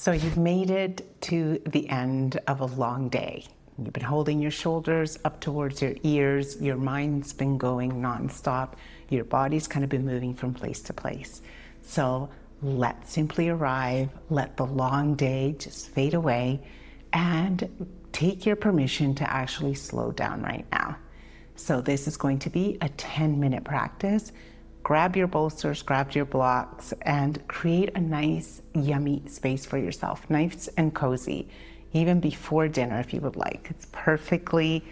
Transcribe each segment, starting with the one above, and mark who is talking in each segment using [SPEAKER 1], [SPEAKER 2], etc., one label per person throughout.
[SPEAKER 1] So you've made it to the end of a long day. You've been holding your shoulders up towards your ears. Your mind's been going nonstop. Your body's kind of been moving from place to place. So let's simply arrive. Let the long day just fade away and take your permission to actually slow down right now. So this is going to be a 10-minute practice. Grab your bolsters, grab your blocks, and create a nice, yummy space for yourself. Nice and cozy, even before dinner if you would like. It's perfectly,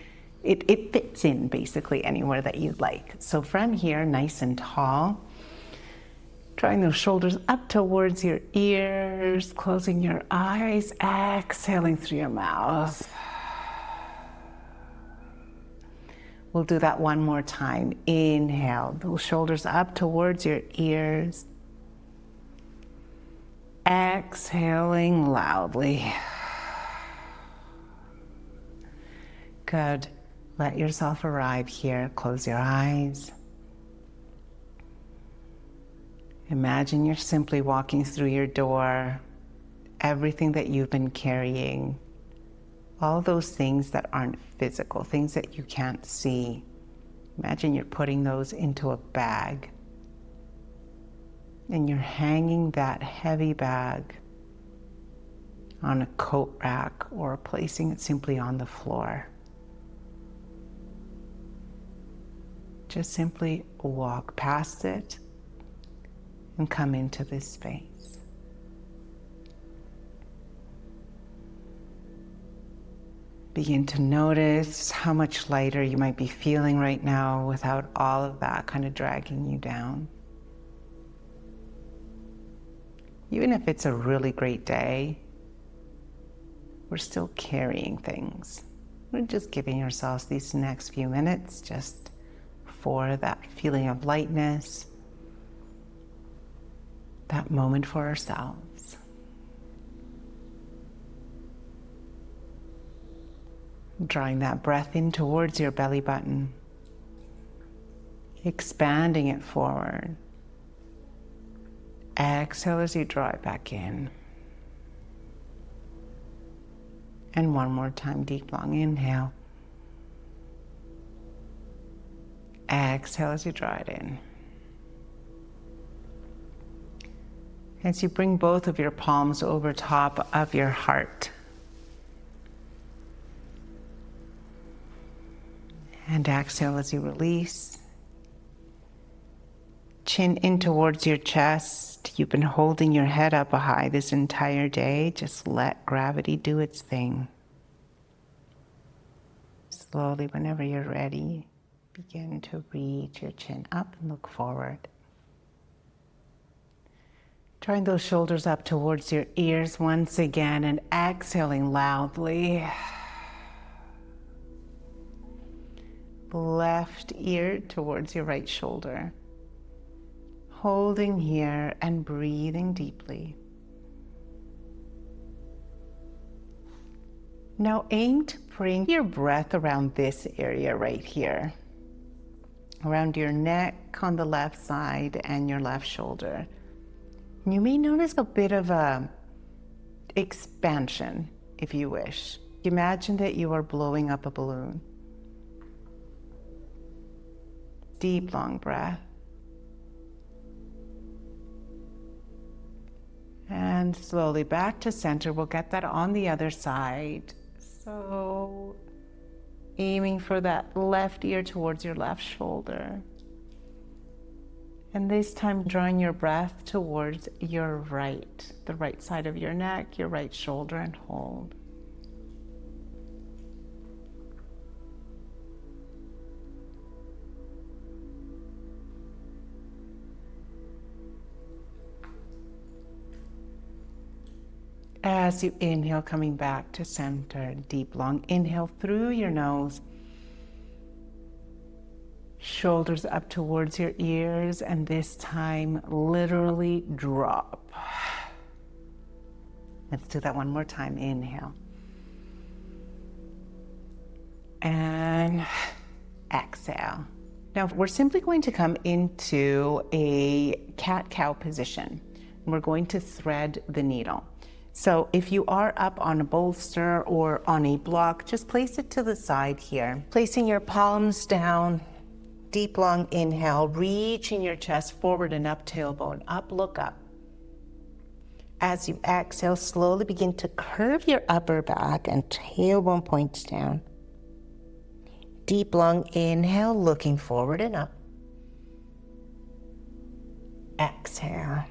[SPEAKER 1] it fits in basically anywhere that you'd like. So from here, nice and tall, drawing those shoulders up towards your ears, closing your eyes, exhaling through your mouth. We'll do that one more time. Inhale, those shoulders up towards your ears. Exhaling loudly. Good. Let yourself arrive here. Close your eyes. Imagine you're simply walking through your door. Everything that you've been carrying, all those things that aren't physical, things that you can't see. Imagine you're putting those into a bag and you're hanging that heavy bag on a coat rack or placing it simply on the floor. Just simply walk past it and come into this space. Begin to notice how much lighter you might be feeling right now without all of that kind of dragging you down. Even if it's a really great day, we're still carrying things. We're just giving ourselves these next few minutes just for that feeling of lightness, that moment for ourselves. Drawing that breath in towards your belly button, expanding it forward. Exhale as you draw it back in. And one more time, deep, long inhale. Exhale as you draw it in. As you bring both of your palms over top of your heart. And exhale as you release. Chin in towards your chest. You've been holding your head up high this entire day. Just let gravity do its thing. Slowly, whenever you're ready, begin to reach your chin up and look forward. Drawing those shoulders up towards your ears once again and exhaling loudly. Left ear towards your right shoulder. Holding here and breathing deeply. Now aim to bring your breath around this area right here. Around your neck on the left side and your left shoulder. You may notice a bit of a expansion, if you wish. Imagine that you are blowing up a balloon. Deep, long breath. And slowly back to center. We'll get that on the other side. So, aiming for that left ear towards your left shoulder. And this time, drawing your breath towards your right, the right side of your neck, your right shoulder, and hold. As you inhale, coming back to center, deep, long inhale through your nose. Shoulders up towards your ears, and this time, literally drop. Let's do that one more time. Inhale. And exhale. Now, we're simply going to come into a cat-cow position. We're going to thread the needle. So if you are up on a bolster or on a block, just place it to the side here. Placing your palms down, deep long inhale, reaching your chest forward and up, tailbone up, look up. As you exhale, slowly begin to curve your upper back and tailbone points down. Deep long inhale, looking forward and up. Exhale.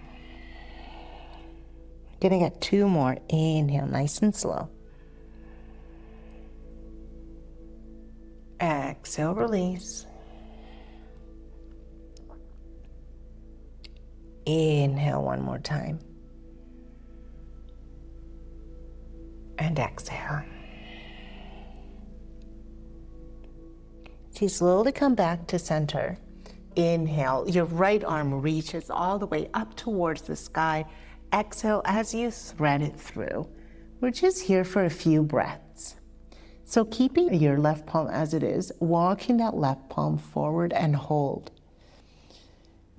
[SPEAKER 1] Gonna get 2 more. Inhale, nice and slow. Exhale, release. Inhale 1 more time. And exhale. So you slowly come back to center. Inhale, your right arm reaches all the way up towards the sky. Exhale as you thread it through. We're just here for a few breaths. So keeping your left palm as it is, walking that left palm forward and hold.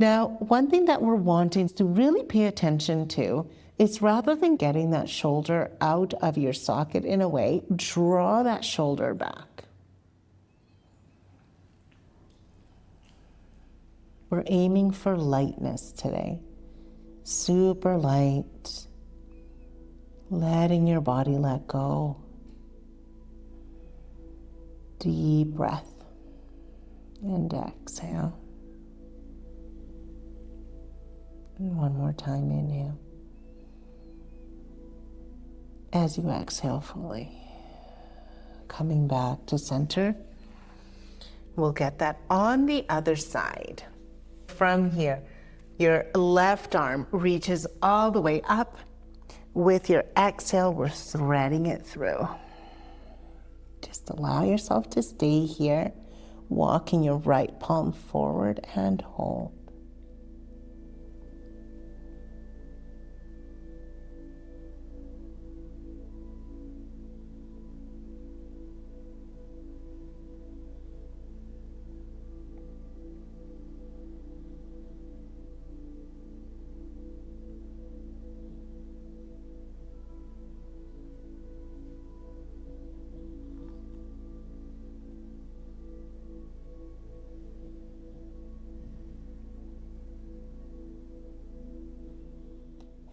[SPEAKER 1] Now, one thing that we're wanting to really pay attention to is rather than getting that shoulder out of your socket in a way, draw that shoulder back. We're aiming for lightness today. Super light. Letting your body let go. Deep breath. And exhale. And 1 more time, inhale. As you exhale fully, coming back to center, we'll get that on the other side. From here, your left arm reaches all the way up. With your exhale, we're threading it through. Just allow yourself to stay here, walking your right palm forward and hold.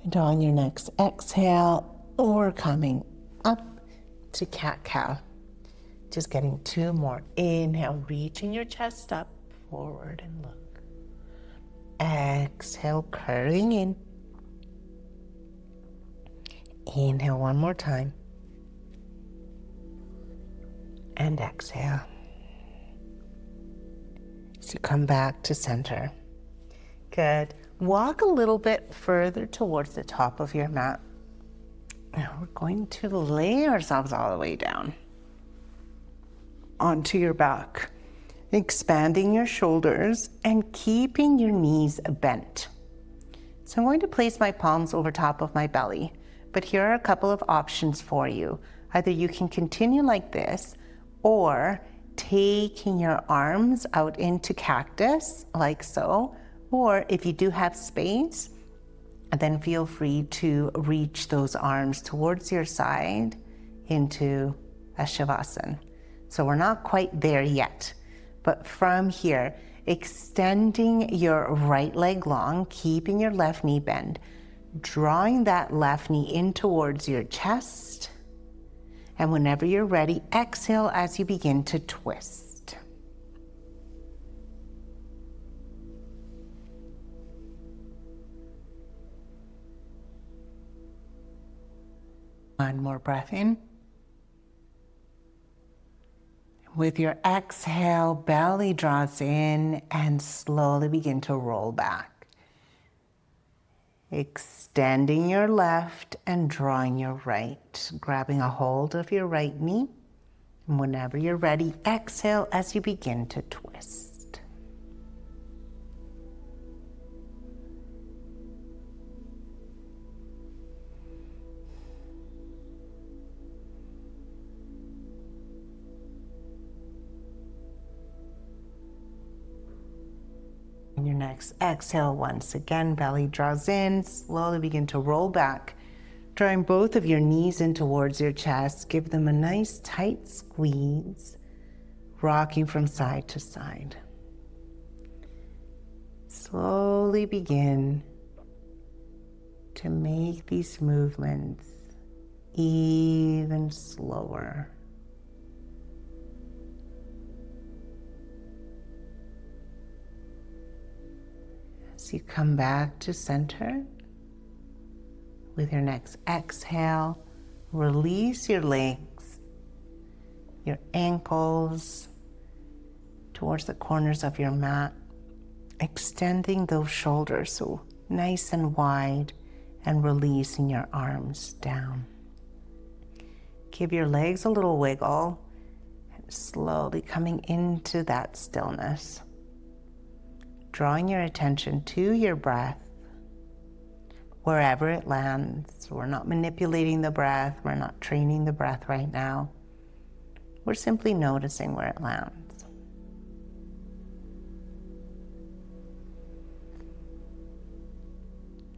[SPEAKER 1] And on your next exhale, we're coming up to cat-cow. Just getting 2 more. Inhale, reaching your chest up, forward and look. Exhale, curling in. Inhale 1 more time. And exhale. So come back to center. Good. Walk a little bit further towards the top of your mat. Now we're going to lay ourselves all the way down onto your back, expanding your shoulders and keeping your knees bent. So I'm going to place my palms over top of my belly, but here are a couple of options for you. Either you can continue like this, or taking your arms out into cactus, like so. Or if you do have space, then feel free to reach those arms towards your side into a Shavasana. So we're not quite there yet, but from here, extending your right leg long, keeping your left knee bent, drawing that left knee in towards your chest, and whenever you're ready, exhale as you begin to twist. 1 more breath in. With your exhale, belly draws in and slowly begin to roll back. Extending your left and drawing your right, grabbing a hold of your right knee. And whenever you're ready, exhale as you begin to twist. On your next exhale, once again, belly draws in, slowly begin to roll back, Drawing both of your knees in towards your chest, give them a nice tight squeeze, rocking from side to side. Slowly begin to make these movements even slower. As you come back to center, with your next exhale, release your legs, your ankles towards the corners of your mat, extending those shoulders so nice and wide, and releasing your arms down. Give your legs a little wiggle, and slowly coming into that stillness. Drawing your attention to your breath, wherever it lands. We're not manipulating the breath, we're not training the breath right now. We're simply noticing where it lands.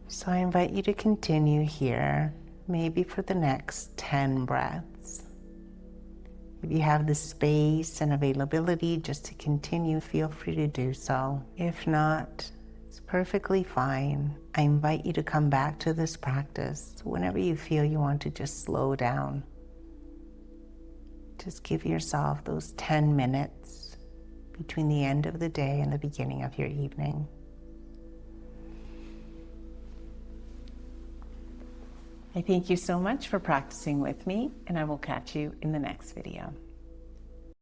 [SPEAKER 1] So I invite you to continue here, maybe for the next 10 breaths. If you have the space and availability just to continue, feel free to do so. If not, it's perfectly fine. I invite you to come back to this practice whenever you feel you want to just slow down. Just give yourself those 10 minutes between the end of the day and the beginning of your evening. I thank you so much for practicing with me, and I will catch you in the next video.